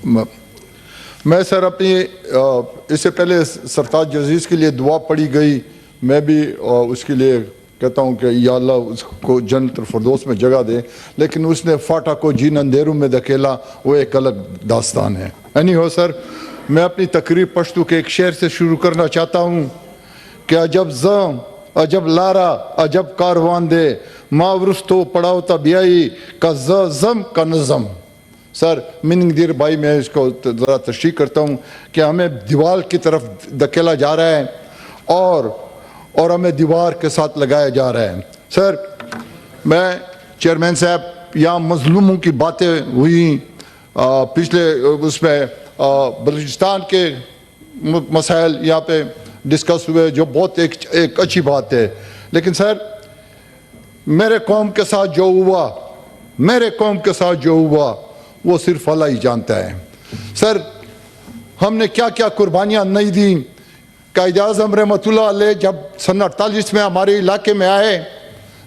میں سر اپنی اس سے پہلے سرتاج عزیز کے لیے دعا پڑھی گئی، میں بھی اس کے لیے کہتا ہوں کہ یا اللہ اس کو جنت الفردوس میں جگہ دے، لیکن اس نے فاٹا کو جین اندھیروں میں دھکیلا، وہ ایک الگ داستان ہے۔ اینی ہو سر، میں اپنی تقریر پشتو کے ایک شعر سے شروع کرنا چاہتا ہوں کہ عجب زم عجب لارا عجب کاروان دے ماورستو پڑاؤ تبیائی کا زم کا نظم۔ سر میننگ دیر بھائی میں اس کو ذرا تشریح کرتا ہوں کہ ہمیں دیوار کی طرف دھکیلا جا رہا ہے اور ہمیں دیوار کے ساتھ لگایا جا رہا ہے۔ سر میں چیئرمین صاحب، یہاں مظلوموں کی باتیں ہوئی، پچھلے اس میں بلوچستان کے مسائل یہاں پہ ڈسکس ہوئے، جو بہت ایک اچھی بات ہے، لیکن سر میرے قوم کے ساتھ جو ہوا وہ صرف اللہ ہی جانتا ہے۔ سر ہم نے کیا کیا قربانیاں نہیں دیں۔ قائد اعظم رحمۃ اللہ علیہ جب سن 48 میں ہمارے علاقے میں آئے،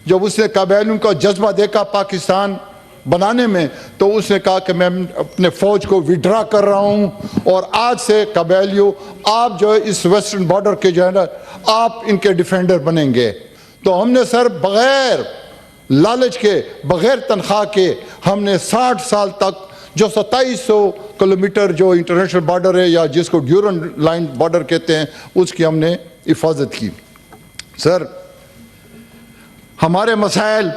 جب اس نے قبائلیوں کا جذبہ دیکھا پاکستان بنانے میں، تو اس نے کہا کہ میں اپنے فوج کو وڈرا کر رہا ہوں، اور آج سے قبائلیوں آپ جو اس ویسٹرن بارڈر کے جو ہے نا، آپ ان کے ڈیفینڈر بنیں گے۔ تو ہم نے سر بغیر لالچ کے، بغیر تنخواہ کے، ہم نے 60 سال تک جو 2700 کلومیٹر جو انٹرنیشنل بارڈر ہے، یا جس کو ڈیورنٹ لائن بارڈر کہتے ہیں، اس کی ہم نے حفاظت کی۔ سر ہمارے مسائل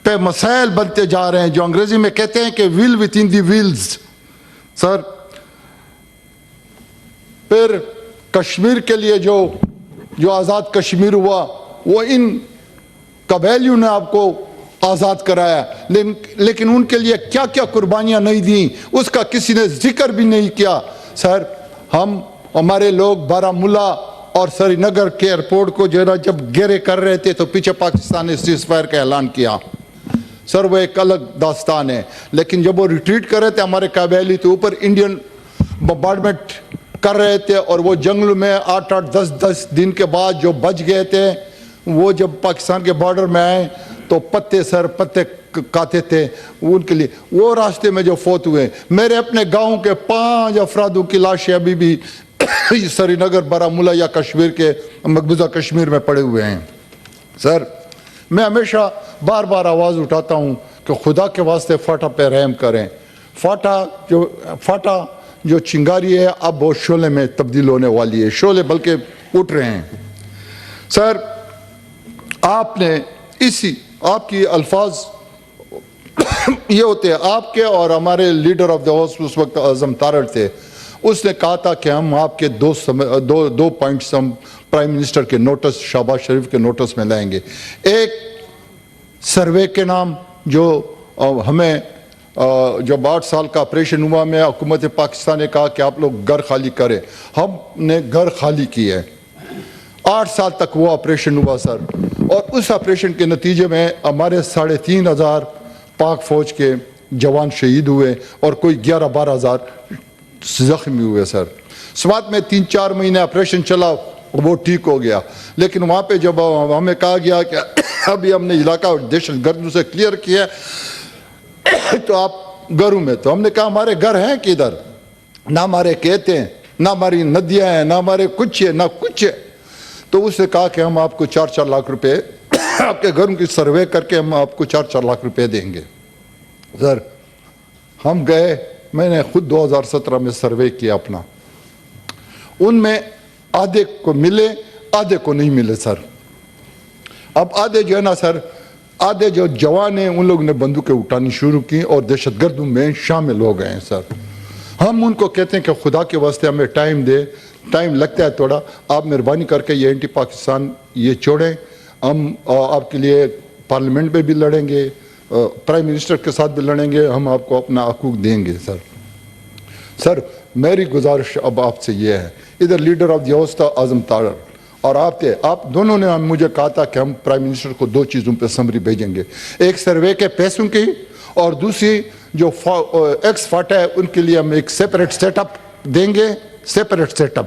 پہ مسائل بنتے جا رہے ہیں، جو انگریزی میں کہتے ہیں کہ wheel within the wheels. Sir پھر کشمیر کے لیے جو آزاد کشمیر ہوا، وہ ان قبائلیوں نے آپ کو آزاد کرایا، لیکن ان کے لیے کیا کیا قربانیاں نہیں دیں، اس کا کسی نے ذکر بھی نہیں کیا۔ سر ہمارے لوگ بارہمولہ اور سری نگر کے ایئرپورٹ کو جو ہے نا جب گھیرے کر رہے تھے، تو پیچھے پاکستان نے سیز فائر کا اعلان کیا۔ سر وہ ایک الگ داستان ہے، لیکن جب وہ ریٹریٹ کر رہے تھے ہمارے قبائلی، تو اوپر انڈین بمبارڈمنٹ کر رہے تھے، اور وہ جنگلوں میں 8 10 دن کے بعد جو بچ گئے تھے، وہ جب پاکستان کے بارڈر میں آئے تو پتے کاتے تھے ان کے لیے، وہ راستے میں جو فوت ہوئے۔ میرے اپنے گاؤں کے 5 افرادوں کی لاشیں ابھی بھی سری نگر، بارہمولہ یا کشمیر کے مقبوضہ کشمیر میں پڑے ہوئے ہیں۔ سر میں ہمیشہ بار بار آواز اٹھاتا ہوں کہ خدا کے واسطے فاٹا پہ رحم کریں۔ فاٹا جو چنگاری ہے اب وہ شعلے میں تبدیل ہونے والی ہے، شعلے بلکہ اٹھ رہے ہیں۔ سر آپ نے آپ کی الفاظ یہ ہوتے ہیں، آپ کے اور ہمارے لیڈر آف دا ہاؤس اس وقت اعظم تارڑ تھے، اس نے کہا تھا کہ ہم آپ کے دو پوائنٹس ہم پرائم منسٹر کے نوٹس، شہباز شریف کے نوٹس میں لائیں گے۔ ایک سروے کے نام جو ہمیں جب 8 سال کا آپریشن ہوا میں حکومت پاکستان نے کہا کہ آپ لوگ گھر خالی کریں، ہم نے گھر خالی کیے۔ 8 سال تک وہ آپریشن ہوا سر، اور اس آپریشن کے نتیجے میں ہمارے 3500 پاک فوج کے جوان شہید ہوئے، اور کوئی 11-12 ہزار زخمی ہوئے۔ سر سوات میں 3-4 مہینے آپریشن چلا، وہ ٹھیک ہو گیا، لیکن وہاں پہ جب ہمیں کہا گیا کہ ابھی ہم نے علاقہ دہشت گردوں سے کلیئر کیا، تو آپ گھروں میں، تو ہم نے کہا ہمارے گھر ہیں کدھر؟ نہ ہمارے کھیت ہیں، نہ ہماری ندیاں ہیں، نہ ہمارے کچھ ہے، نہ کچھ ہے۔ تو اس نے کہا کہ ہم آپ کو 4-4 لاکھ روپے آپ کے گھروں کی سروے کر کے ہم آپ کو 4-4 لاکھ روپے دیں گے۔ سر ہم گئے، میں نے خود 2017 میں سروے کیا اپنا، ان میں آدھے کو ملے، آدھے کو نہیں ملے۔ سر اب آدھے جو ہے نا سر، آدھے جو جوان ہیں ان لوگوں نے بندوقیں اٹھانی شروع کی اور دہشت گردوں میں شامل ہو گئے ہیں۔ سر ہم ان کو کہتے ہیں کہ خدا کے واسطے ہمیں ٹائم لگتا ہے تھوڑا، آپ مہربانی کر کے یہ اینٹی پاکستان یہ چھوڑیں، ہم آپ کے لیے پارلیمنٹ میں بھی لڑیں گے، پرائم منسٹر کے ساتھ بھی لڑیں گے، ہم آپ کو اپنا حقوق دیں گے۔ سر میری گزارش اب آپ سے یہ ہے، ادھر لیڈر آف دی ہاؤس تھا اعظم تارڑ، اور آپ دونوں نے مجھے کہا تھا کہ ہم پرائم منسٹر کو 2 چیزوں پہ سمری بھیجیں گے، ایک سروے کے پیسوں کی، اور دوسری جو ایکس فاٹا ہے ان کے لیے ہم ایک سیپریٹ سیٹ اپ دیں گے، سیپریٹ سیٹ اپ۔